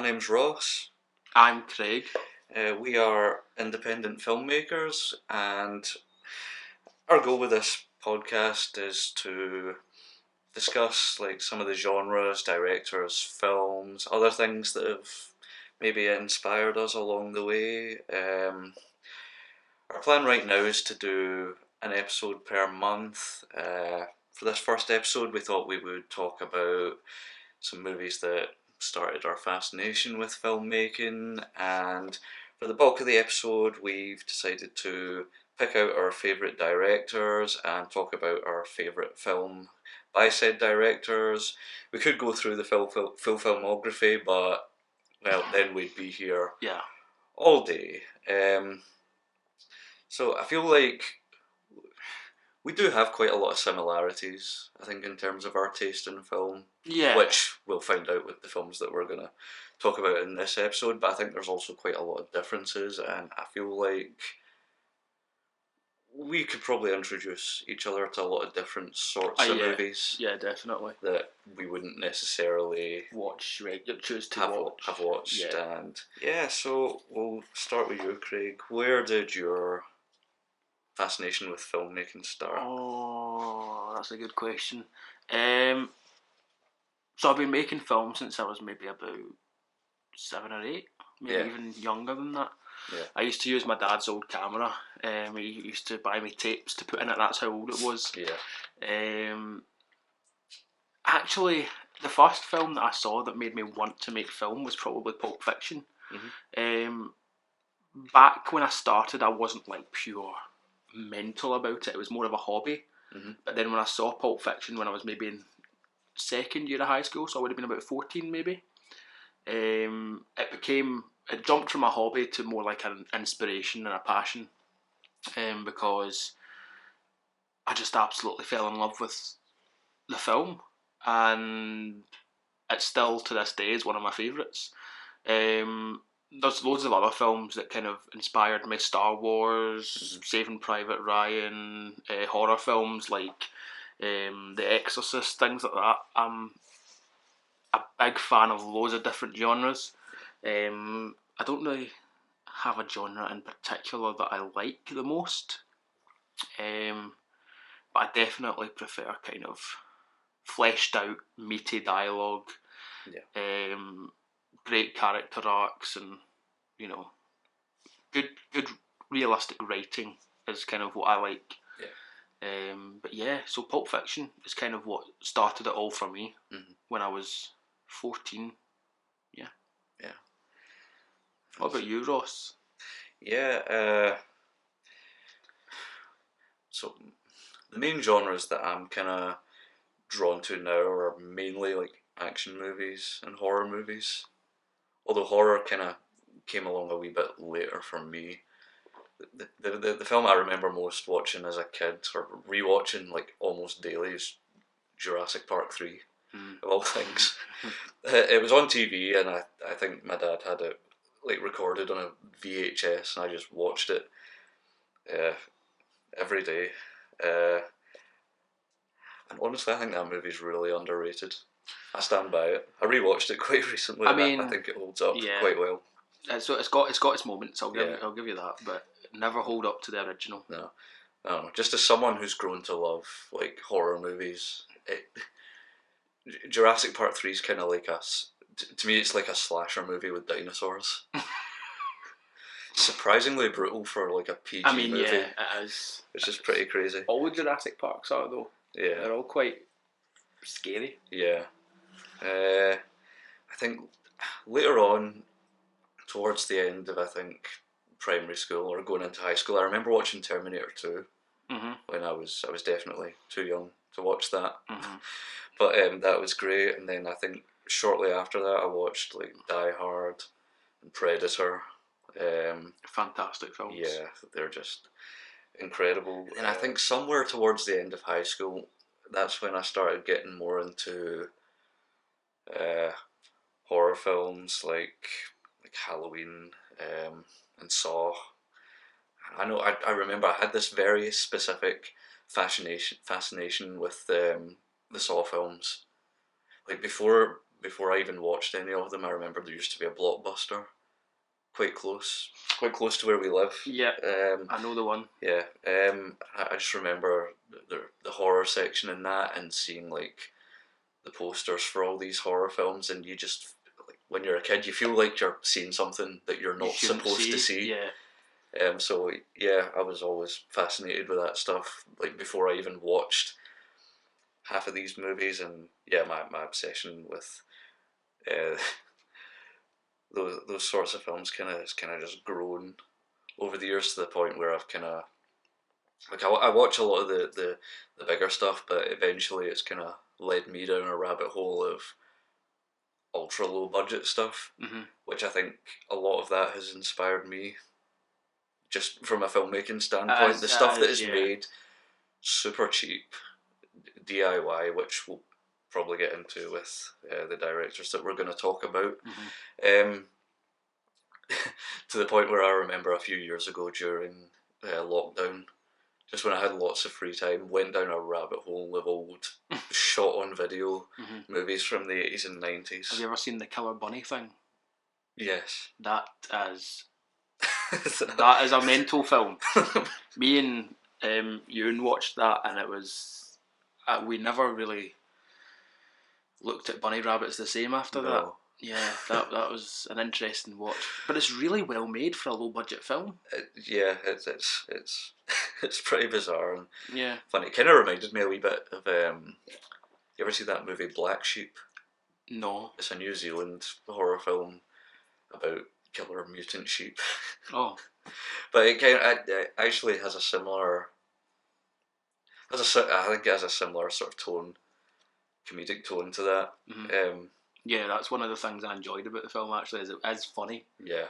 My name's Ross. I'm Craig. We are independent filmmakers, and our goal with this podcast is to discuss some of the genres, directors, films, other things that have maybe inspired us along the way. Our plan right now is to do an episode per month. For this first episode, we thought we would talk about some movies that started our fascination with filmmaking, and for the bulk of the episode we've decided to pick out our favourite directors and talk about our favourite film by said directors. We could go through the full filmography, but well, then we'd be here all day. So I feel like we do have quite a lot of similarities, I think, in terms of our taste in film. Yeah. Which we'll find out with the films that we're going to talk about in this episode, but I think there's also quite a lot of differences, and I feel like we could probably introduce each other to a lot of different sorts of movies. Yeah, definitely. That we wouldn't necessarily choose to have watched. Yeah. And yeah, so we'll start with you, Craig. Where did your fascination with filmmaking start? Oh, that's a good question. So I've been making films since I was maybe about 7 or 8, maybe even younger than that. Yeah. I used to use my dad's old camera. He used to buy me tapes to put in it. That's how old it was. Yeah. Actually, the first film that I saw that made me want to make film was probably Pulp Fiction. Mm-hmm. Back when I started, I wasn't like pure mental about it. It was more of a hobby. Mm-hmm. But then when I saw Pulp Fiction when I was maybe in second year of high school, so I would have been about 14 maybe, it jumped from a hobby to more like an inspiration and a passion, because I just absolutely fell in love with the film, and it still to this day is one of my favourites. There's loads of other films that kind of inspired me: Star Wars, Saving Private Ryan, horror films like The Exorcist, things like that. I'm a big fan of loads of different genres. I don't really have a genre in particular that I like the most, but I definitely prefer kind of fleshed out, meaty dialogue, great character arcs, and good realistic writing is kind of what I like. But yeah, so Pulp Fiction is kind of what started it all for me when I was 14. Yeah. What about you, Ross? Yeah. So the main genres that I'm kind of drawn to now are mainly like action movies and horror movies. Although horror kind of came along a wee bit later for me. The film I remember most watching as a kid, or rewatching like almost daily, is Jurassic Park 3, of all things. It was on TV, and I think my dad had it like recorded on a VHS, and I just watched it every day. And honestly, I think that movie's really underrated. I stand by it. I rewatched it quite recently, I think it holds up quite well. So it's got its moments. I'll give you that, but never hold up to the original. No, I don't know. Just as someone who's grown to love like horror movies, Jurassic Park 3 is kind of like to me, it's like a slasher movie with dinosaurs. Surprisingly brutal for like a PG movie. Yeah, it is. It's just pretty crazy. All the Jurassic Parks are though. Yeah, they're all quite scary. Yeah, I think later on, towards the end of primary school or going into high school, I remember watching Terminator 2 when I was definitely too young to watch that. But that was great, and then I think shortly after that I watched like Die Hard and Predator. Fantastic films. Yeah, they're just incredible. And I think somewhere towards the end of high school, that's when I started getting more into horror films like Halloween and Saw. I remember I had this very specific fascination with the Saw films. Like before before I even watched any of them, I remember there used to be a Blockbuster quite close to where we live. Yeah, I know the one. Yeah, I just remember the horror section in that and seeing like the posters for all these horror films, and you just like when you're a kid, you feel like you're seeing something that you're not supposed to see. Yeah. So yeah, I was always fascinated with that stuff. Like before I even watched half of these movies, and yeah, my obsession with uh, those sorts of films kind of just grown over the years to the point where I've kind of like I watch a lot of the bigger stuff, but eventually it's kind of led me down a rabbit hole of ultra low budget stuff, Mm-hmm. which I think a lot of that has inspired me. Just from a filmmaking standpoint, the stuff that is made super cheap, DIY, which we'll probably get into with the directors that we're going to talk about. Mm-hmm. To the point where I remember a few years ago during lockdown, just when I had lots of free time, went down a rabbit hole of old shot on video Mm-hmm. movies from the 80s and 90s. Have you ever seen the Killer Bunny thing? Yes. That is a mental film. Me and Ewan watched that, and it was we never really looked at bunny rabbits the same after that. Yeah, that was an interesting watch, but it's really well made for a low budget film. Yeah, it's it's pretty bizarre and yeah, funny. It kind of reminded me a wee bit of you ever see that movie Black Sheep? No. It's a New Zealand horror film about killer mutant sheep. Oh. But it actually has a similar. I think it has a similar sort of tone, comedic tone to that. Mm-hmm. Yeah, that's one of the things I enjoyed about the film. Actually, is it is funny. Yeah.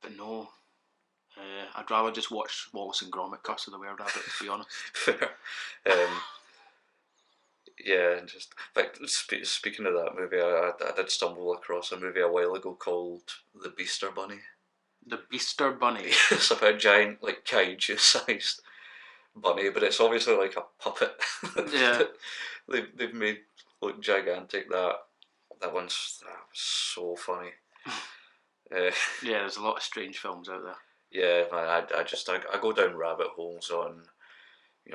But no, I'd rather just watch Wallace and Gromit: Curse of the Were Rabbit, to be honest. Fair. Yeah, and just in fact, speaking of that movie, I did stumble across a movie a while ago called The Beaster Bunny. The Beaster Bunny. It's about a giant, like kaiju-sized bunny, but it's obviously like a puppet. Yeah. they've made look gigantic. That one's so funny. Yeah, there's a lot of strange films out there. Yeah, man, I go down rabbit holes on,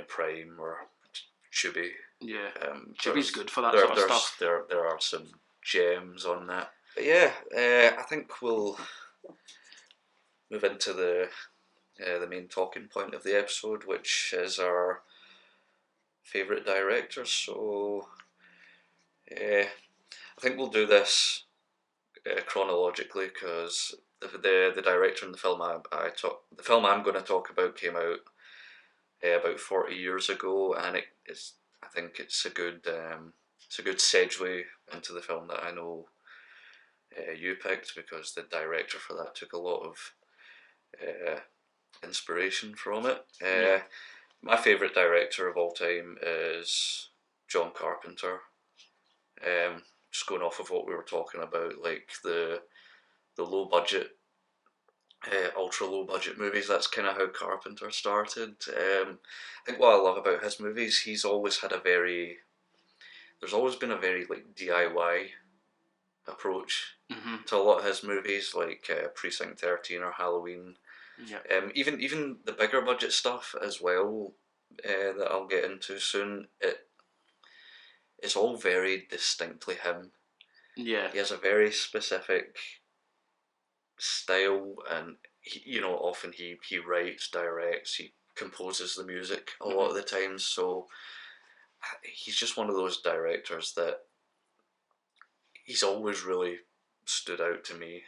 Prime or Tubi. Yeah, Tubi's good for that sort of stuff. There are some gems on that. But yeah, I think we'll move into the main talking point of the episode, which is our favourite directors. So, I think we'll do this chronologically because the director in the film the film I'm going to talk about came out about 40 years ago, and I think it's a good segue into the film that I know you picked, because the director for that took a lot of inspiration from it. My favourite director of all time is John Carpenter. Just going off of what we were talking about, like the low budget, ultra low budget movies. That's kind of how Carpenter started. I think what I love about his movies, there's always been a very like DIY approach to a lot of his movies, like Precinct 13 or Halloween. Yeah. Even the bigger budget stuff as well, that I'll get into soon. It's all very distinctly him. Yeah. He has a very specific style, and often he writes, directs, he composes the music a lot of the times. So he's just one of those directors that he's always really stood out to me.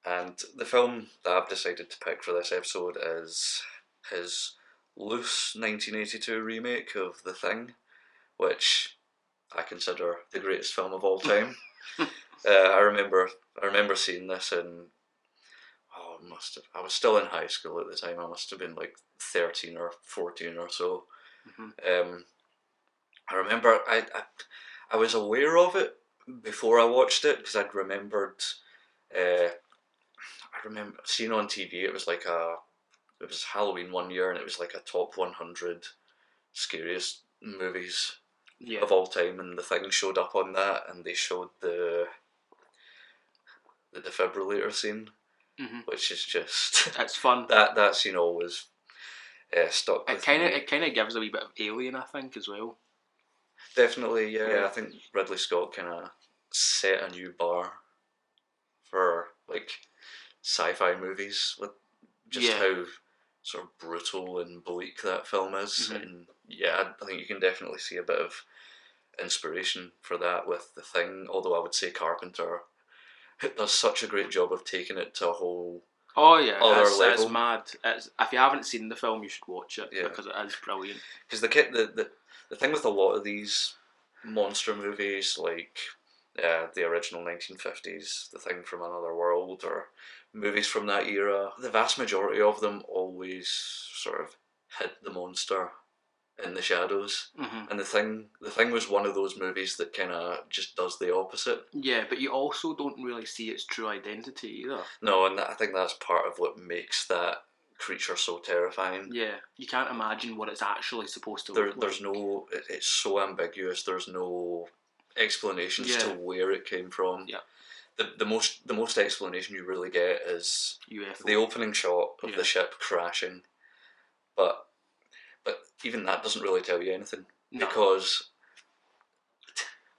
And the film that I've decided to pick for this episode is his loose 1982 remake of The Thing, which I consider the greatest film of all time. I remember seeing this in I was still in high school at the time. I must have been like 13 or 14 or so. I remember I was aware of it before I watched it, because I'd remembered. I remember seeing on TV. It was Halloween one year, and it was like a top 100 scariest movies of all time, and the Thing showed up on that, and they showed the defibrillator scene, which is just it's fun. that scene always stuck with me. It kind of gives a wee bit of Alien, I think, as well. Definitely, yeah. I think Ridley Scott kind of set a new bar for like sci-fi movies with just how sort of brutal and bleak that film is, and yeah, I think you can definitely see a bit of inspiration for that with The Thing. Although I would say Carpenter does such a great job of taking it to a whole other level. It's mad. If you haven't seen the film, you should watch it because it is brilliant. Because the thing with a lot of these monster movies, like the original 1950s, The Thing from Another World, or movies from that era, the vast majority of them always sort of hid the monster in the shadows. And the thing was one of those movies that kind of just does the opposite. Yeah, but you also don't really see its true identity either. No, and I think that's part of what makes that creature so terrifying. Yeah, you can't imagine what it's actually supposed to look like. There's no, it's so ambiguous. There's no explanations to where it came from. Yeah. The most explanation you really get is UFO. The opening shot of the ship crashing, but even that doesn't really tell you anything, because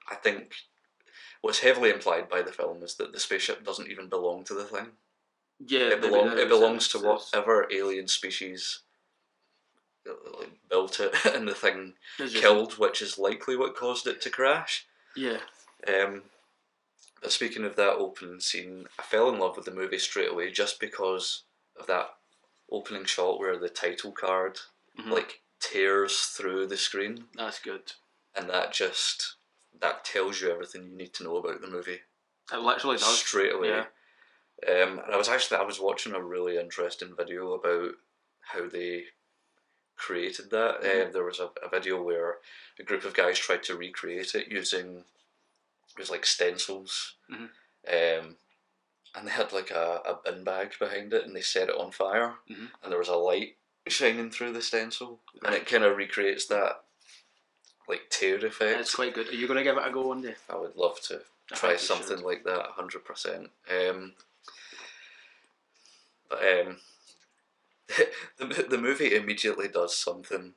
I think what's heavily implied by the film is that the spaceship doesn't even belong to the Thing. Yeah, it belongs to whatever alien species built it and the Thing killed, which is likely what caused it to crash. Yeah. But speaking of that opening scene, I fell in love with the movie straight away just because of that opening shot where the title card like tears through the screen. That's good. And that tells you everything you need to know about the movie. It literally does. Straight away. Yeah. And I was watching a really interesting video about how they created that. There was a video where a group of guys tried to recreate it using, it was like stencils, and they had like a bin bag behind it, and they set it on fire, and there was a light shining through the stencil, and it kind of recreates that like tear effect. It's quite good. Are you going to give it a go one day? I would love to try something like that, 100%. The movie immediately does something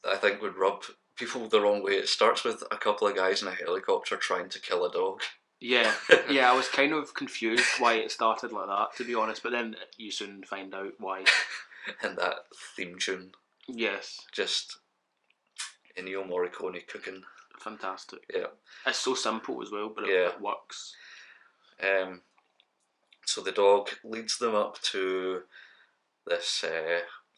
that I think would rub people the wrong way. It starts with a couple of guys in a helicopter trying to kill a dog. Yeah, I was kind of confused why it started like that, to be honest, but then you soon find out why. And that theme tune. Yes. Just Ennio Morricone cooking. Fantastic. Yeah. It's so simple as well, but it works. So the dog leads them up to this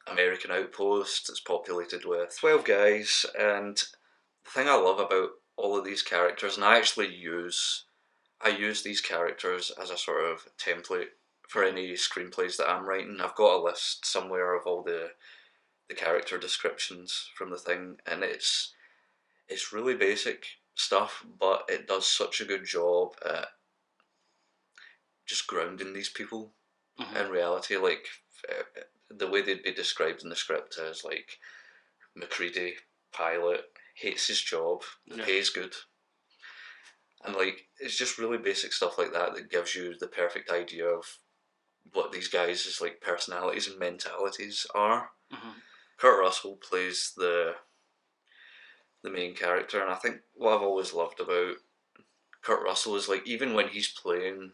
American outpost that's populated with 12 guys, and the thing I love about all of these characters, and I use these characters as a sort of template for any screenplays that I'm writing. I've got a list somewhere of all the character descriptions from the Thing, and it's really basic stuff, but it does such a good job at just grounding these people in reality. Like the way they'd be described in the script is like MacReady, pilot, hates his job, the pay's good. And like it's just really basic stuff like that gives you the perfect idea of what these guys' like personalities and mentalities are. Kurt Russell plays the main character, and I think what I've always loved about Kurt Russell is like even when he's playing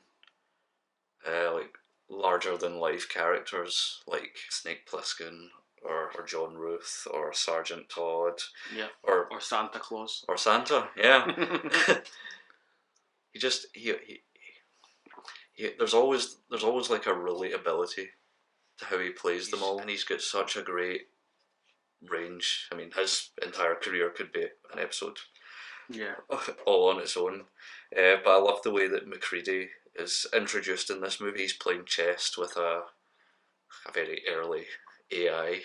like larger than life characters like Snake Plissken or John Ruth or Sergeant Todd, or Santa Claus, or Santa, yeah. There's always like a relatability to how he plays them all, and he's got such a great range. I mean, his entire career could be an episode, all on its own. But I love the way that MacReady is introduced in this movie. He's playing chess with a very early AI,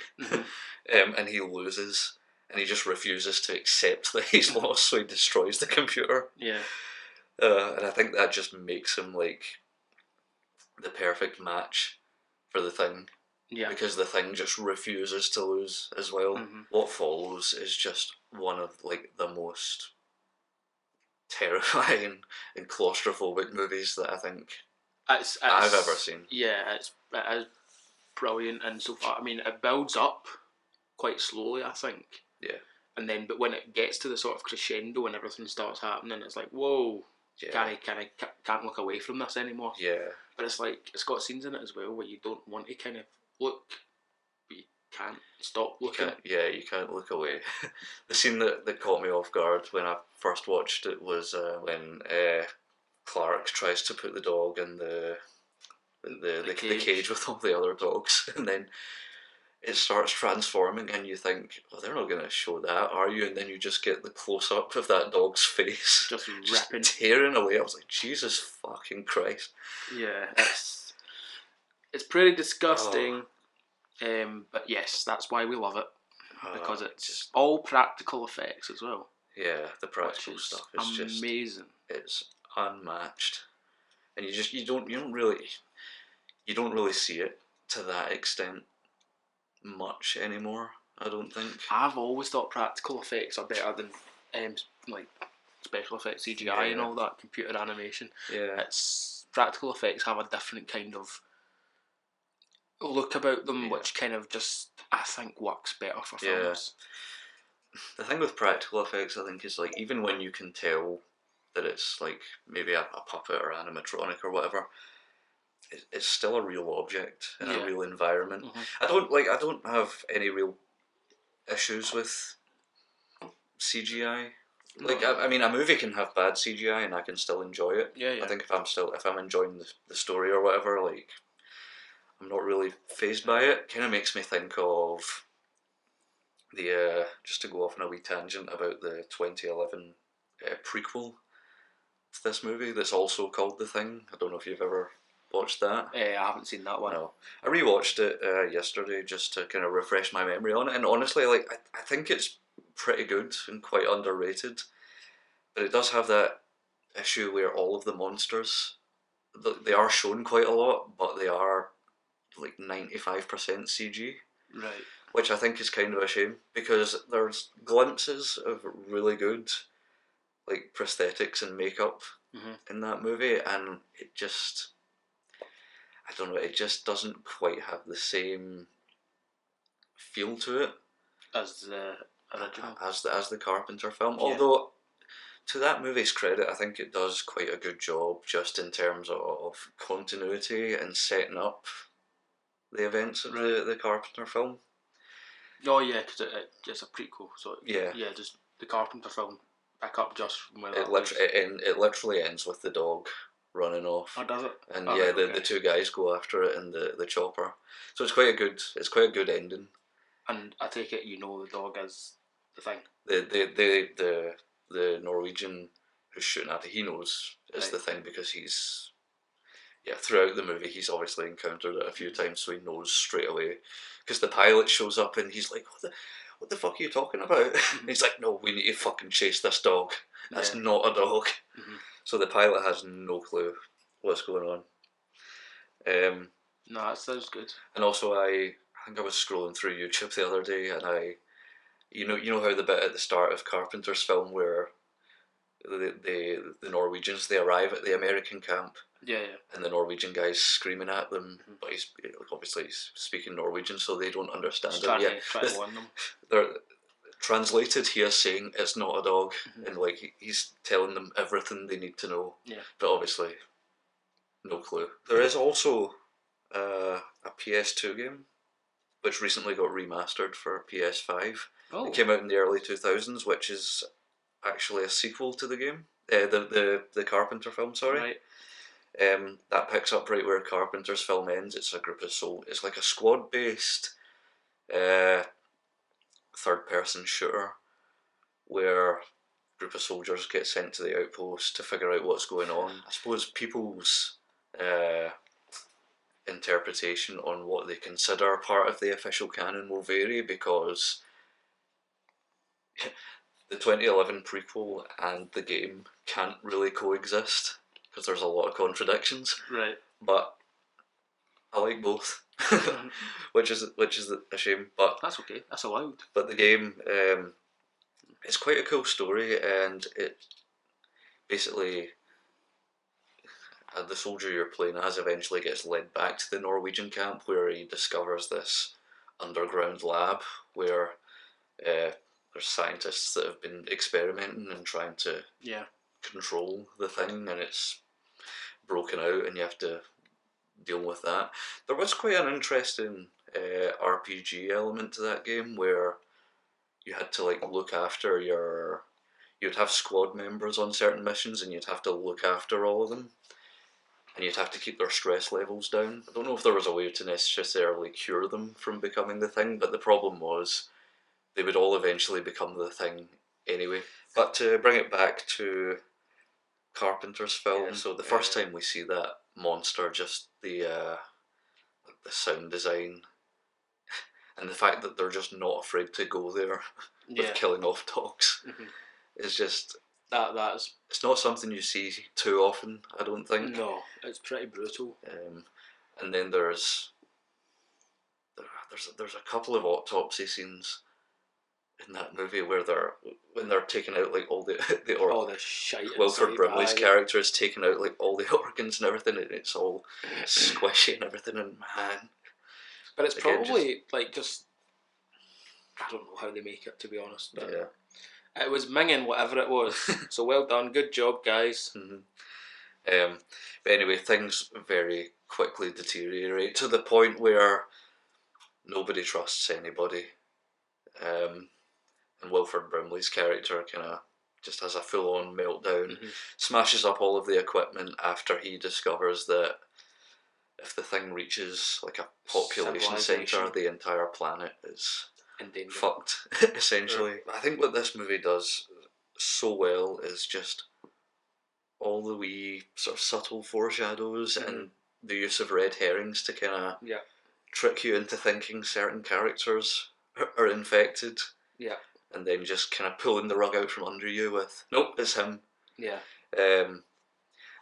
and he loses, and he just refuses to accept that he's lost, so he destroys the computer. And I think that just makes him like the perfect match for the Thing. Because the Thing just refuses to lose as well. What follows is just one of like the most terrifying and claustrophobic movies that I think I've ever seen. Yeah, it is brilliant, and so far, I mean, it builds up quite slowly, I think. Yeah. And then, but when it gets to the sort of crescendo and everything starts happening, it's like, whoa, Yeah. can't look away from this anymore. Yeah. But it's like, it's got scenes in it as well where you don't want to kind of look, but you can't stop looking. You can't look away. The scene that caught me off guard when I first watched it was when Clark tries to put the dog in the cage with all the other dogs, and then it starts transforming, and you think, oh, they're not going to show that, are you? And then you just get the close up of that dog's face, just ripping, tearing away. I was like, Jesus fucking Christ! Yeah, it's pretty disgusting. But yes, that's why we love it, because it's just all practical effects as well. Yeah, the practical stuff is just amazing. It's unmatched, and you don't really see it to that extent much anymore. I don't think. I've always thought practical effects are better than like special effects, CGI, and all that computer animation. Yeah, it's practical effects have a different kind of look about them, which kind of just I think works better for films. The thing with practical effects, I think, is like even when you can tell that it's like maybe a puppet or animatronic or whatever, it's still a real object in a real environment. I don't have any real issues with CGI. Like I mean, a movie can have bad CGI and I can still enjoy it. Yeah. I think if I'm enjoying the story or whatever, like I'm not really phased by it. Kind of makes me think of the just to go off on a wee tangent about the 2011 prequel to this movie that's also called The Thing. I don't know if you've ever watched that. I haven't seen that one. No, I rewatched it yesterday just to kind of refresh my memory on it, and honestly, like I think it's pretty good and quite underrated, but it does have that issue where all of the monsters they are shown quite a lot, but they are like 95% CG. Right. Which I think is kind of a shame because there's glimpses of really good like prosthetics and makeup in that movie, and it just I don't know, it just doesn't quite have the same feel to it as the original, as the Carpenter film. Although to that movie's credit, I think it does quite a good job just in terms of continuity and setting up the events of the Carpenter film. Oh yeah, because it's a prequel, so just the Carpenter film pick up just from where it literally ends with the dog running off. Oh, does it? And the two guys go after it in the chopper. So it's quite a good ending. And I take it you know the dog is the thing. The Norwegian who's shooting at it, he knows it's the thing because he's throughout the movie he's obviously encountered it a few times, so he knows straight away. Because the pilot shows up and he's like, what the fuck are you talking about? And he's like, no, we need to fucking chase this dog. That's not a dog. So the pilot has no clue what's going on. No, that sounds good. And also, I think I was scrolling through YouTube the other day, and you know how the bit at the start of Carpenter's film where the Norwegians they arrive at the American camp. Yeah. And the Norwegian guy's screaming at them, but he's speaking Norwegian, so they don't understand him. Try to warn them. They're translated. He is saying it's not a dog, and like he's telling them everything they need to know. Yeah. But obviously, no clue. There is also a PS2 game, which recently got remastered for PS5. Oh. It came out in the early 2000s, which is actually a sequel to the game. The Carpenter film. Sorry. Right. That picks up right where Carpenter's film ends. It's a group of it's like a squad-based third-person shooter where a group of soldiers get sent to the outpost to figure out what's going on. I suppose people's interpretation on what they consider part of the official canon will vary because the 2011 prequel and the game can't really coexist. Because there's a lot of contradictions, right? But I like both, which is a shame. But that's okay. That's allowed. But the game, it's quite a cool story, and it basically the soldier you're playing as eventually gets led back to the Norwegian camp where he discovers this underground lab where there's scientists that have been experimenting and trying to control the thing, and it's broken out, and you have to deal with that. There was quite an interesting RPG element to that game where you had to like look after your. You'd have squad members on certain missions, and you'd have to look after all of them, and you'd have to keep their stress levels down. I don't know if there was a way to necessarily cure them from becoming the thing, but the problem was they would all eventually become the thing anyway. But to bring it back to Carpenter's film, so the first time we see that monster, just the sound design and the fact that they're just not afraid to go there with killing off dogs is just that's it's not something you see too often, I don't think. No, it's pretty brutal. And then there's a couple of autopsy scenes in that movie where when they're taking out like all the shite. Wilford Brimley's character is taking out like all the organs and everything, and it's all squishy and everything, and man. But it's probably just I don't know how they make it, to be honest. But it was minging whatever it was. So well done, good job, guys. But anyway, things very quickly deteriorate to the point where nobody trusts anybody. And Wilford Brimley's character kind of just has a full-on meltdown, smashes up all of the equipment after he discovers that if the thing reaches like a population centre, the entire planet is fucked, essentially. I think what this movie does so well is just all the wee sort of subtle foreshadows and the use of red herrings to kind of trick you into thinking certain characters are infected. And then just kind of pulling the rug out from under you with, nope, it's him. And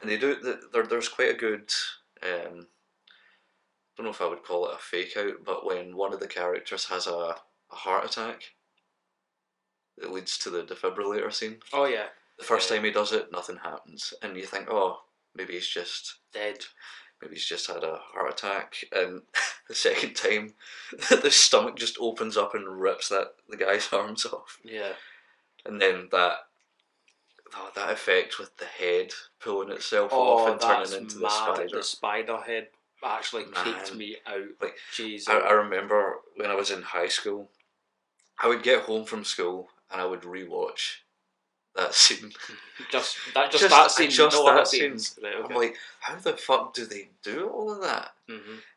they do, there's quite a good, I don't know if I would call it a fake out, but when one of the characters has a heart attack, it leads to the defibrillator scene. Oh yeah. The first time he does it, nothing happens. And you think, oh, maybe he's just dead. Maybe he's just had a heart attack. And the second time, the stomach just opens up and rips the guy's arms off. And then that effect with the head pulling itself off and turning into the spider. The spider head actually creeped me out. Like, Jesus. I remember when I was in high school, I would get home from school and I would rewatch that scene. Just that scene. Right, okay. I'm like, how the fuck do they do all of that?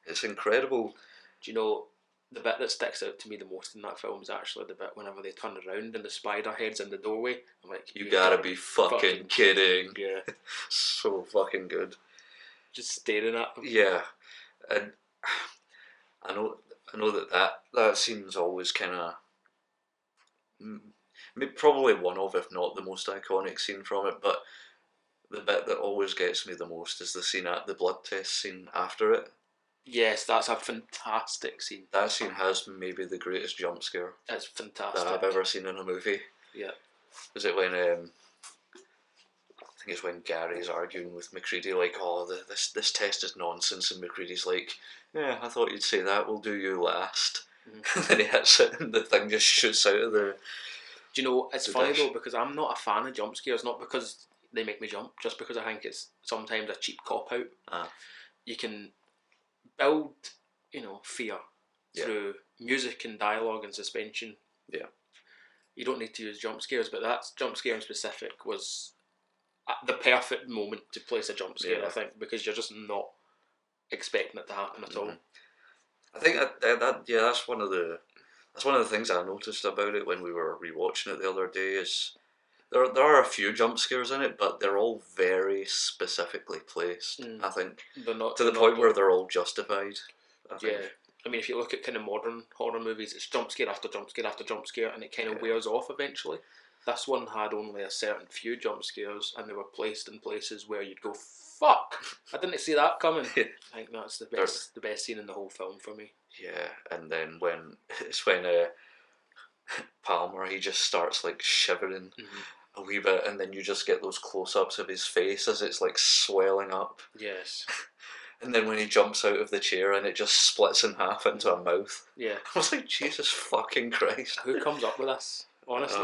It's incredible. Do you know, the bit that sticks out to me the most in that film is actually the bit whenever they turn around and the spider head's in the doorway. I'm like, you gotta be fucking kidding. Yeah. So fucking good. Just staring at them. Yeah. And I know that scene's always kind of probably one of, if not the most iconic scene from it, but the bit that always gets me the most is the scene at the blood test scene after it. Yes, that's a fantastic scene. That scene has maybe the greatest jump scare it's fantastic that I've ever seen in a movie. Yeah. Is it when I think it's when Gary's arguing with McCready, like, oh, this test is nonsense, and McCready's like, yeah, I thought you'd say that, we'll do you last. And then he hits it and the thing just shoots out of the... Do you know, it's funny though, because I'm not a fan of jump scares, not because they make me jump, just because I think it's sometimes a cheap cop-out. You can build, fear through music and dialogue and suspension. Yeah. You don't need to use jump scares, but that jump scare in specific was the perfect moment to place a jump scare, I think, because you're just not expecting it to happen at all. I think that's one of the things I noticed about it when we were rewatching it the other day is there are a few jump scares in it, but they're all very specifically placed. I think they're not to the point where they're all justified. I think. I mean, if you look at kind of modern horror movies, it's jump scare after jump scare after jump scare, and it kind of wears off eventually. This one had only a certain few jump scares, and they were placed in places where you'd go, "Fuck! I didn't see that coming." I think that's the best scene in the whole film for me. Yeah, and then when Palmer, he just starts like shivering a wee bit, and then you just get those close-ups of his face as it's like swelling up. Yes. And then when he jumps out of the chair and it just splits in half into a mouth. Yeah. I was like, Jesus fucking Christ. Who comes up with this? Honestly.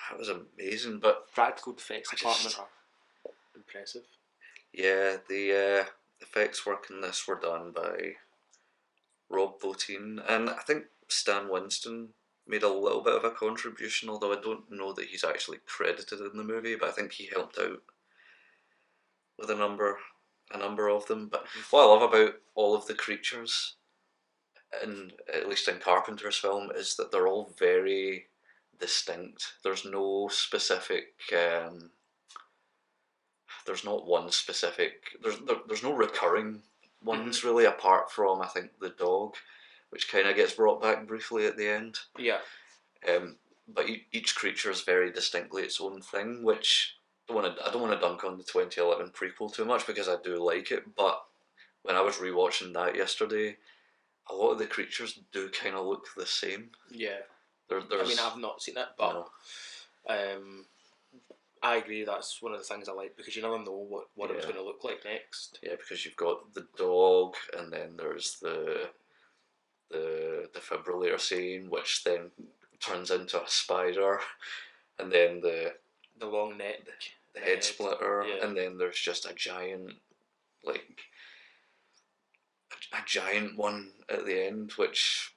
That was amazing, but practical effects department are impressive. Yeah, the effects work in this were done by Rob Bottin, and I think Stan Winston made a little bit of a contribution, although I don't know that he's actually credited in the movie, but I think he helped out with a number of them. But what I love about all of the creatures, and at least in Carpenter's film, is that they're all very distinct. There's no specific. There's not one specific. There's no recurring ones really, apart from I think the dog, which kind of gets brought back briefly at the end. Yeah. But each creature is very distinctly its own thing, which I don't want to dunk on the 2011 prequel too much because I do like it. But when I was rewatching that yesterday, a lot of the creatures do kind of look the same. Yeah. There's, I mean, I've not seen it, but no. I agree. That's one of the things I like because you never know what it was going to look like next. Yeah, because you've got the dog, and then there's the defibrillator scene, which then turns into a spider, and then the long neck, the head splitter, and then there's just a giant, like a giant one at the end, which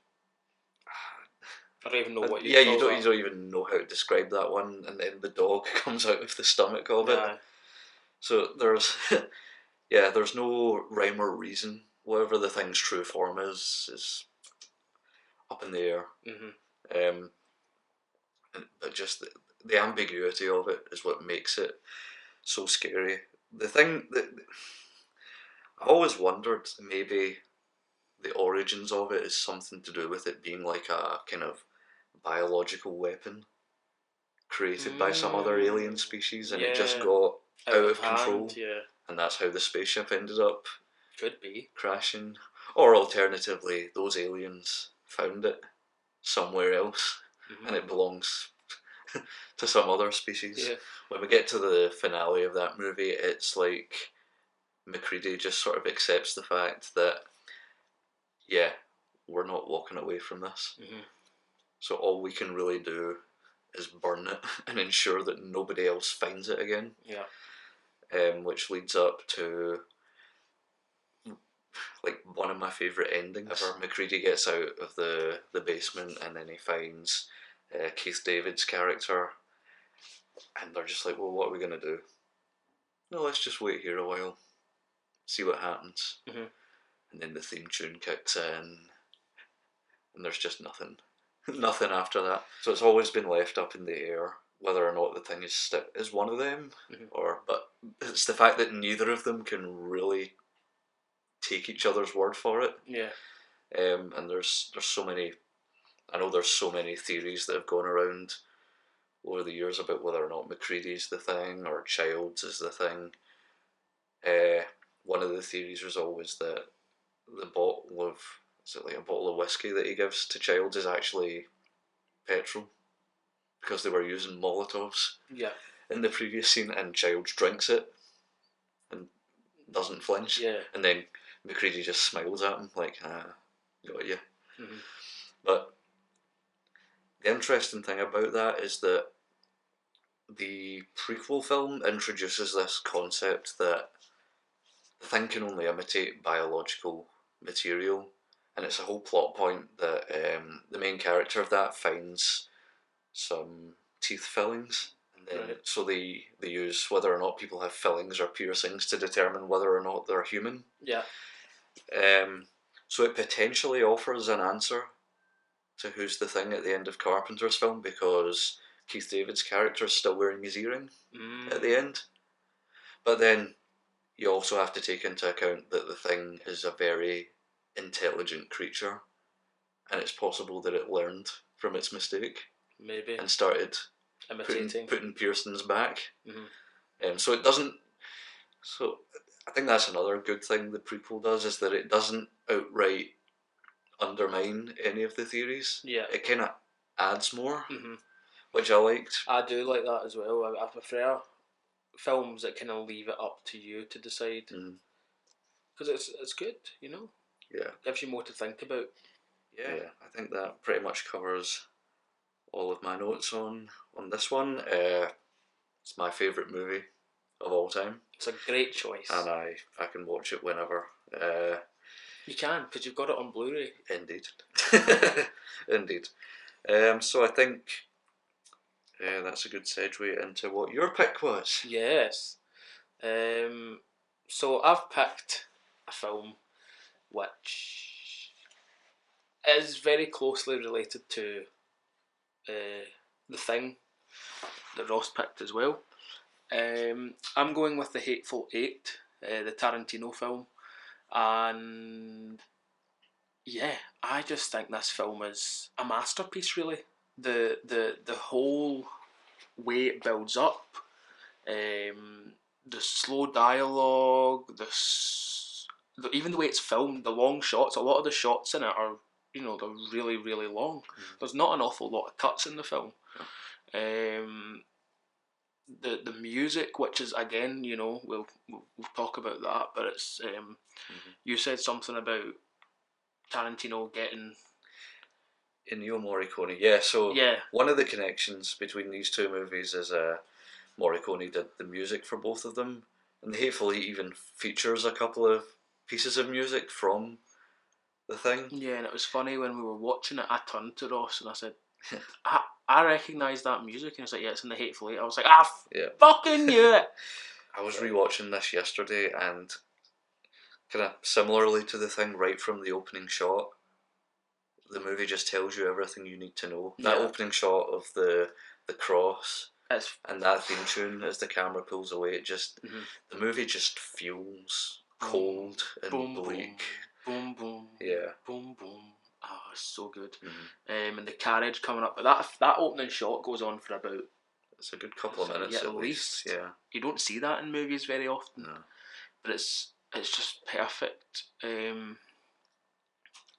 I don't even know what you don't even know how to describe that one, and then the dog comes out of the stomach of it. So there's there's no rhyme or reason. Whatever the thing's true form is up in the air. But just the ambiguity of it is what makes it so scary. The thing that I've always wondered, maybe the origins of it is something to do with it being like a kind of biological weapon created by some other alien species, and it just got out of control, and that's how the spaceship ended up crashing. Or alternatively, those aliens found it somewhere else, and it belongs to some other species. When we get to the finale of that movie, it's like MacReady just sort of accepts the fact that we're not walking away from this. So all we can really do is burn it and ensure that nobody else finds it again. Which leads up to like one of my favourite endings. Where MacReady gets out of the basement and then he finds Keith David's character, and they're just like, well, what are we going to do? No, let's just wait here a while, see what happens. And then the theme tune kicks in, and there's just nothing after that. So it's always been left up in the air whether or not the thing is one of them, but it's the fact that neither of them can really take each other's word for it. And there's so many. I know there's so many theories that have gone around over the years about whether or not MacReady's the thing or Childs is the thing. One of the theories was always that the bottle of a bottle of whiskey that he gives to Childs is actually petrol, because they were using Molotovs in the previous scene, and Childs drinks it and doesn't flinch, and then MacReady just smiles at him like, got you. But the interesting thing about that is that the prequel film introduces this concept that the thing can only imitate biological material, and it's a whole plot point that the main character of that finds some teeth fillings, and then so they use whether or not people have fillings or piercings to determine whether or not they're human. So it potentially offers an answer to who's the thing at the end of Carpenter's film, because Keith David's character is still wearing his earring at the end. But then you also have to take into account that the thing is a very intelligent creature, and it's possible that it learned from its mistake and started putting piercings back. So it doesn't. So I think that's another good thing the prequel does, is that it doesn't outright undermine any of the theories. It kind of adds more, Mm-hmm. which I liked. I do like that as well. I prefer films that kind of leave it up to you to decide, because it's good, you know. Yeah. It gives you more to think about. Yeah, I think that pretty much covers all of my notes on this one. It's my favourite movie of all time, It's a great choice. and I can watch it whenever. You can, because you've got it on Blu-ray. Indeed. Indeed. So I think that's a good segue into what your pick was. Yes. So I've picked a film which is very closely related to The Thing that Ross picked as well. I'm going with The Hateful Eight, the Tarantino film, and yeah, I just think this film is a masterpiece. Really, the whole way it builds up, the slow dialogue, even the way it's filmed, the long shots. A lot of the shots in it are, they're really really long. There's not an awful lot of cuts in the film. The music, which is again, we'll talk about that, but it's you said something about Tarantino getting Ennio Morricone, yeah. So yeah. One of the connections between these two movies is Morricone did the music for both of them, and The Hateful Eight even features a couple of pieces of music from The Thing. Yeah, and it was funny when we were watching it. I turned to Ross and I said, I recognise that music, and he was like, yeah, it's in The Hateful Eight. I was like, fucking knew it. I was rewatching this yesterday, and kind of similarly to The Thing, right from the opening shot, the movie just tells you everything you need to know. That opening shot of the cross and that theme tune as the camera pulls away, it just the movie just feels cold and boom, bleak. Boom, boom, yeah, boom, boom. Oh, it's so good. And the carriage coming up, but that opening shot goes on for about, it's a good couple of minutes at least. Yeah, you don't see that in movies very often. No. But it's just perfect.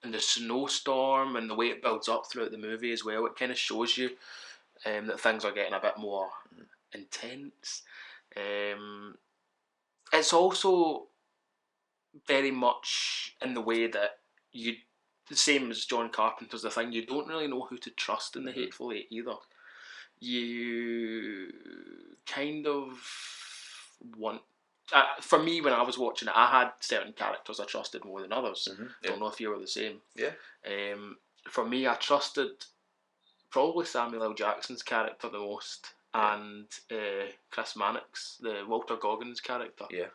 And the snowstorm and the way it builds up throughout the movie as well, it kind of shows you that things are getting a bit more intense. It's also very much in the way that the same as John Carpenter's The Thing, you don't really know who to trust in The Hateful Eight either. You kind of want... for me, when I was watching it, I had certain characters I trusted more than others. Don't know if you were the same. Yeah. For me, I trusted probably Samuel L. Jackson's character the most, and Chris Mannix, the Walter Goggins character. Yeah.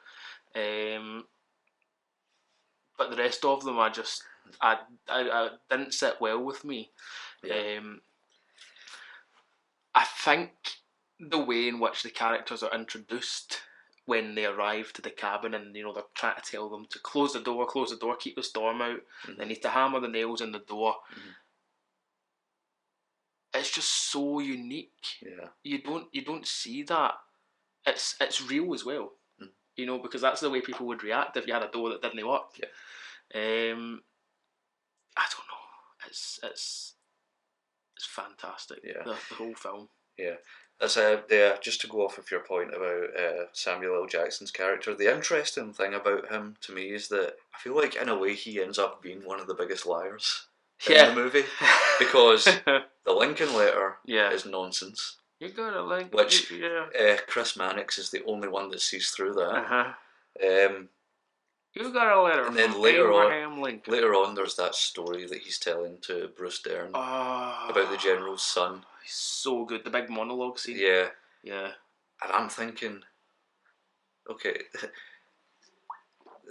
But the rest of them, I didn't sit well with me. Yeah. I think the way in which the characters are introduced when they arrive to the cabin, and they're trying to tell them to close the door, keep the storm out. They need to hammer the nails in the door. It's just so unique. Yeah. You don't see that. It's real as well. Because that's the way people would react if you had a door that didn't work. Yeah. I don't know. It's fantastic. Yeah. The whole film. Yeah. That's just to go off of your point about Samuel L. Jackson's character, the interesting thing about him to me is that I feel like in a way he ends up being one of the biggest liars in the movie, because the Lincoln letter is nonsense. You got a link, which Chris Mannix is the only one that sees through that. You got a letter, and then Abraham Lincoln. Later on, there's that story that he's telling to Bruce Dern about the general's son. He's so good, the big monologue scene. Yeah. And I'm thinking, okay,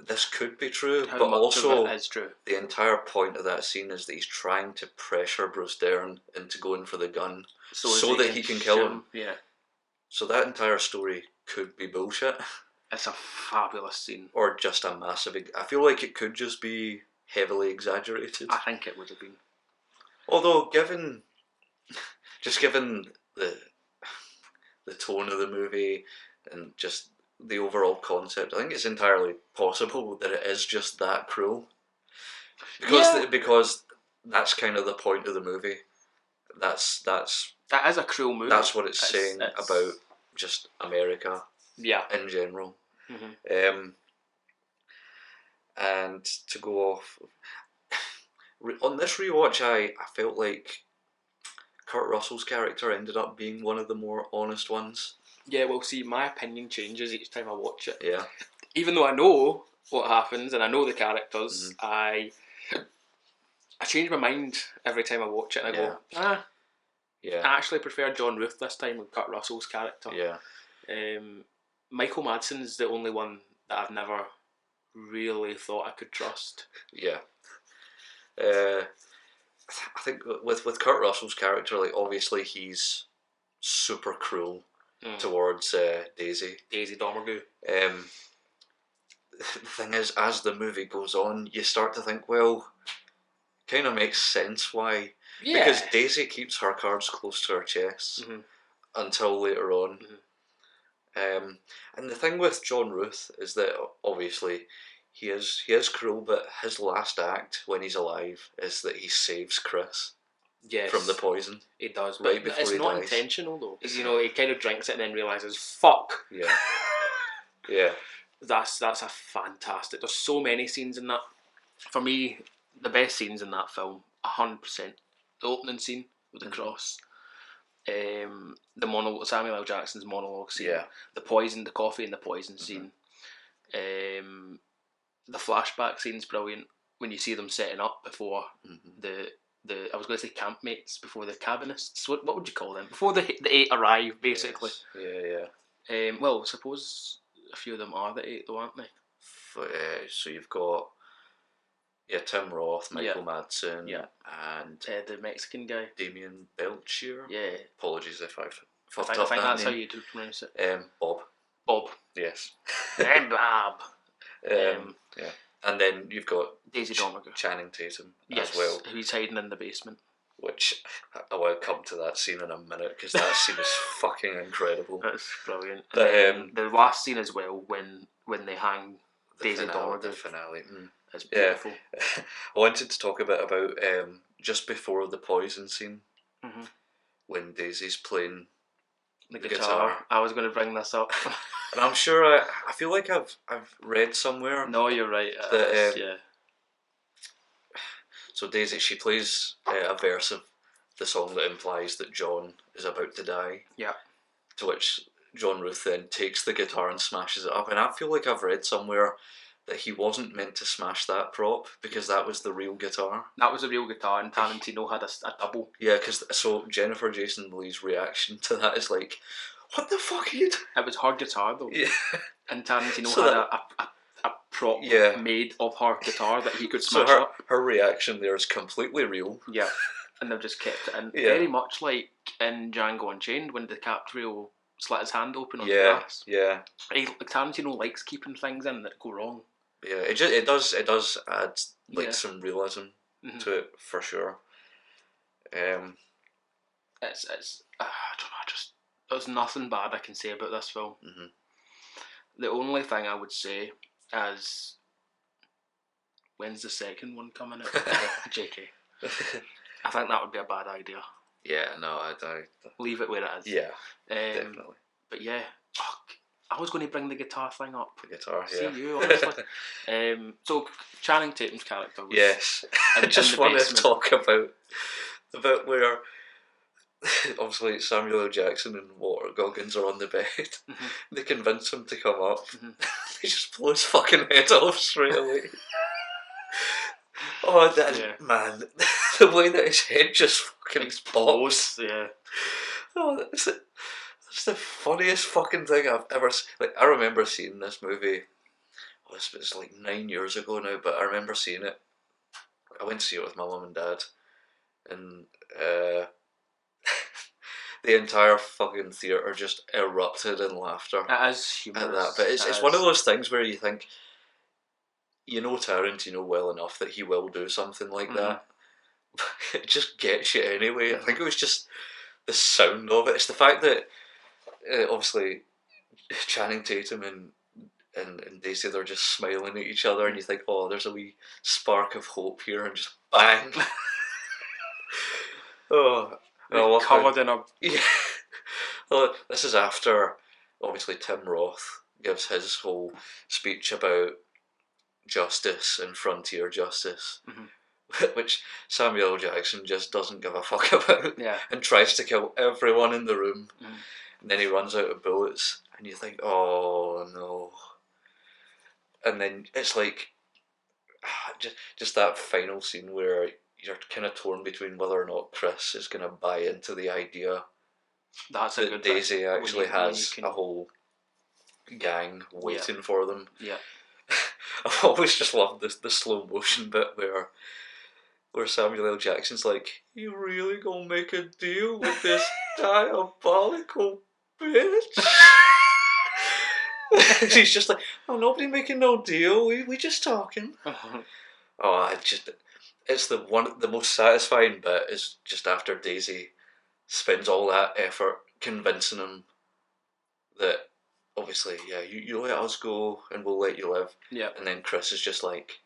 this could be true, but also is true. The entire point of that scene is that he's trying to pressure Bruce Dern into going for the gun so that he can kill him. Yeah. So that entire story could be bullshit. It's a fabulous scene. Or just a massive... I feel like it could just be heavily exaggerated. I think it would have been. Although, given the tone of the movie and just the overall concept, I think it's entirely possible that it is just that cruel. Because that's kind of the point of the movie. That's That is a cruel movie. that's what it's saying about just America. Yeah. In general. Mm-hmm. And to go off on this rewatch, I felt like Kurt Russell's character ended up being one of the more honest ones. Yeah, well, see, my opinion changes each time I watch it. Yeah. Even though I know what happens and I know the characters, I change my mind every time I watch it and I go, yeah. I actually prefer John Ruth this time with Kurt Russell's character. Yeah. Michael Madsen's the only one that I've never really thought I could trust. Yeah. I think with Kurt Russell's character, like obviously he's super cruel towards Daisy Domergue. The thing is, as the movie goes on, you start to think, well, kind of makes sense why. Yeah. Because Daisy keeps her cards close to her chest until later on. And the thing with John Ruth is that obviously he is cruel, but his last act when he's alive is that he saves Chris from the poison. He does, right before it's he not dies. Intentional though. You know, he kind of drinks it and then realises, fuck. Yeah. Yeah. That's a fantastic. There's so many scenes in that. For me, the best scenes in that film, 100%. The opening scene with the cross, the monologue, Samuel L. Jackson's monologue scene, the coffee and the poison scene, the flashback scene's brilliant when you see them setting up before the I was going to say campmates, before the cabinists. What would you call them? Before the 8 arrive, basically. Yes. Yeah. Well, suppose a few of them are the 8 though, aren't they? So you've got Tim Roth, Michael Madsen, and the Mexican guy, Damien Belchier. Yeah. Apologies if I've I think that's how you do pronounce it. Bob. Yes. Bob. Yeah. And then you've got Daisy Domergue, Channing Tatum as well, who's hiding in the basement. Which I will come to that scene in a minute because that scene is fucking incredible. That's brilliant. But, the last scene as well, when they hang Daisy Domergue. The finale. It's beautiful. Yeah. I wanted to talk a bit about just before the poison scene, when Daisy's playing the guitar. I was going to bring this up. And I'm sure I feel like I've read somewhere. No, you're right. That, So Daisy, she plays a verse of the song that implies that John is about to die. Yeah. To which John Ruth then takes the guitar and smashes it up. And I feel like I've read somewhere that he wasn't meant to smash that prop because that was the real guitar. That was a real guitar, and Tarantino had a double. Yeah, because so Jennifer Jason Leigh's reaction to that is like, what the fuck are you doing? It was her guitar though. Yeah. And Tarantino So had a prop made of her guitar that he could smash up. Her reaction there is completely real. Yeah. And they've just kept it in. Very much like in Django Unchained when DiCaprio slit his hand open on the glass. Yeah. Tarantino likes keeping things in that go wrong. Yeah, it does add like some realism to it for sure. It's I don't know, there's nothing bad I can say about this film. The only thing I would say is, when's the second one coming out? JK. I think that would be a bad idea. Yeah, no, I leave it where it is. Yeah, definitely. But yeah, I was going to bring the guitar thing up. The guitar, See you, honestly. So Channing Tatum's character was yes. I just want to talk about the bit where obviously Samuel L. Jackson and Walter Goggins are on the bed. They convince him to come up. They just blow his fucking head off straight away. Oh, man, the way that his head just fucking explodes. Yeah. Oh, that's the funniest fucking thing I've ever seen. Like, I remember seeing this movie, it's like 9 years ago now, but I remember seeing it. I went to see it with my mum and dad, and the entire fucking theatre just erupted in laughter. It is humorous. At that, but it's one of those things where you think, you know Tarantino well enough that he will do something like that. It just gets you anyway. I think it was just the sound of it. It's the fact that obviously Channing Tatum and Daisy, they're just smiling at each other, and you think, oh, there's a wee spark of hope here, and just bang. Oh, Well, covered in a... yeah. Well, this is after, obviously, Tim Roth gives his whole speech about justice and frontier justice, which Samuel L. Jackson just doesn't give a fuck about, and tries to kill everyone in the room. And then he runs out of bullets, and you think, oh no. And then it's like, just that final scene where you're kind of torn between whether or not Chris is going to buy into the idea that Daisy actually has a whole gang waiting for them. Yeah. I've always just loved the slow motion bit where Samuel L. Jackson's like, you really gonna make a deal with this diabolical bitch? He's just like, oh, nobody making no deal. We just talking. Oh, it's the most satisfying bit is just after Daisy spends all that effort convincing him that obviously, yeah, you let us go and we'll let you live. Yeah. And then Chris is just like,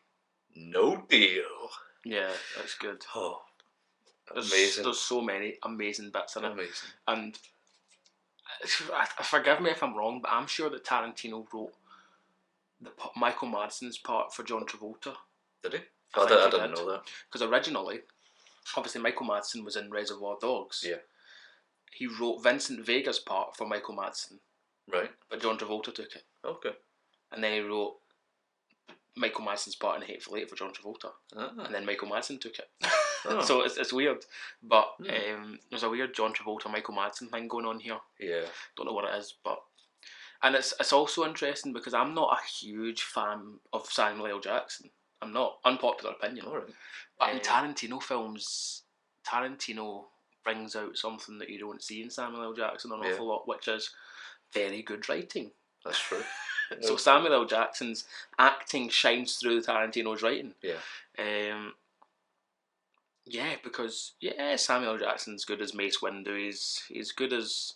no deal. Yeah, that's good. Oh, amazing. There's so many amazing bits in it. Amazing. And forgive me if I'm wrong, but I'm sure that Tarantino wrote Michael Madsen's part for John Travolta. Did he? I didn't know that. Because originally, obviously Michael Madsen was in Reservoir Dogs. Yeah. He wrote Vincent Vega's part for Michael Madsen. Right. But John Travolta took it. Okay. And then he wrote Michael Madsen's part in Hateful Eight for John Travolta. And then Michael Madsen took it. So it's weird. But there's a weird John Travolta, Michael Madsen thing going on here. Yeah. Don't know what it is, but... And it's also interesting because I'm not a huge fan of Samuel L. Jackson. I'm not. Unpopular opinion. All right. But in Tarantino films, Tarantino brings out something that you don't see in Samuel L. Jackson an awful lot, which is very good writing. That's true. So Samuel L. Jackson's acting shines through Tarantino's writing. Yeah. Yeah, because Samuel L. Jackson's good as Mace Windu. He's good as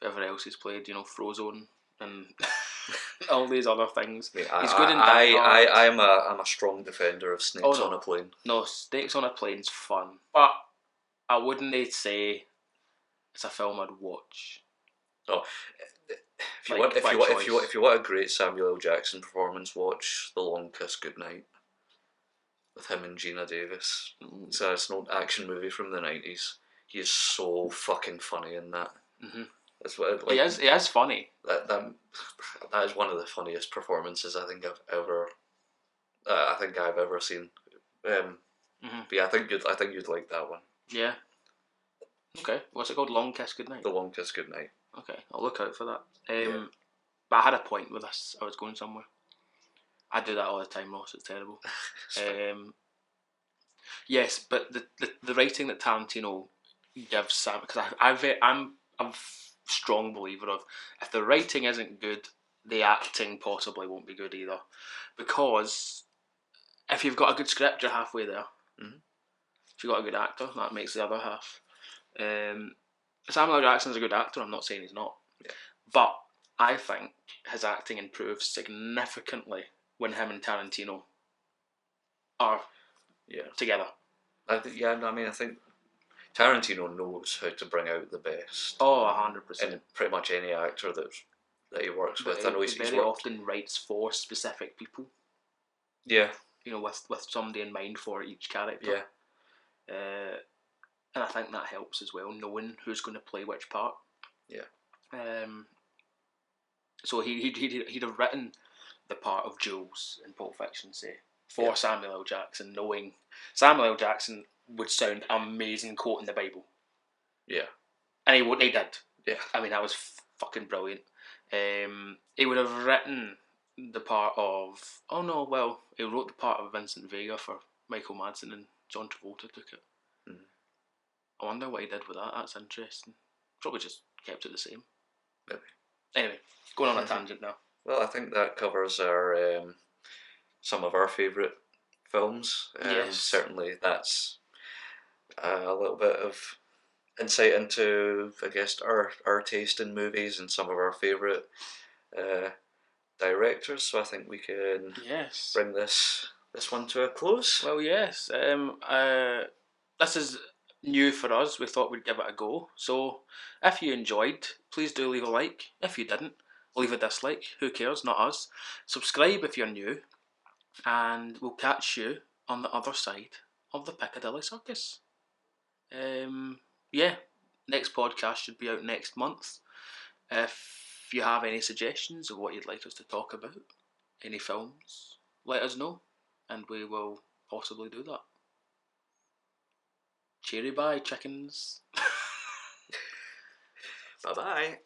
whoever else he's played. You know, Frozone and all these other things. Yeah, he's good in Die Hard. I'm a strong defender of Snakes on a Plane. No, Snakes on a Plane's fun, but I wouldn't say it's a film I'd watch. Oh, if you want a great Samuel L. Jackson performance, watch The Long Kiss Goodnight with him and Gina Davis. It's an old action movie from the 90s. He is so fucking funny in that. That's what he is funny. That is one of the funniest performances I think I've ever seen. But yeah, I think you'd like that one. Yeah. Okay. What's it called? Long Kiss Goodnight. The Long Kiss Goodnight. Okay, I'll look out for that. But I had a point with this. I was going somewhere. I do that all the time, Ross. It's terrible. Yes, but the writing that Tarantino gives Sam, because I'm a strong believer of if the writing isn't good, the acting possibly won't be good either. Because if you've got a good script, you're halfway there. If you've got a good actor, that makes the other half. Samuel L. Jackson's a good actor. I'm not saying he's not, but I think his acting improves significantly when him and Tarantino are together. I think Tarantino knows how to bring out the best. Oh, 100%. In pretty much any actor that he works with. I know he very often writes for specific people. Yeah. You know, with somebody in mind for each character. Yeah. And I think that helps as well, knowing who's going to play which part. Yeah. So he'd have written the part of Jules in Pulp Fiction, say, for Samuel L. Jackson, knowing Samuel L. Jackson would sound amazing quoting the Bible. Yeah. And he did. Yeah. I mean, that was fucking brilliant. He would have written the part of... he wrote the part of Vincent Vega for Michael Madsen and John Travolta took it. I wonder what he did with that. That's interesting. Probably just kept it the same. Maybe. Anyway, going on a tangent now. Well, I think that covers our some of our favourite films. Yes. Certainly that's a little bit of insight into, I guess, our taste in movies and some of our favourite directors. So I think we can bring this one to a close. Well, yes. This is new for us. We thought we'd give it a go. So if you enjoyed, please do leave a like. If you didn't, leave a dislike. Who cares? Not us. Subscribe if you're new, and we'll catch you on the other side of the Piccadilly Circus. Yeah, next podcast should be out next month. If you have any suggestions of what you'd like us to talk about, any films, let us know, and we will possibly do that. Cheery bye, chickens. Bye bye.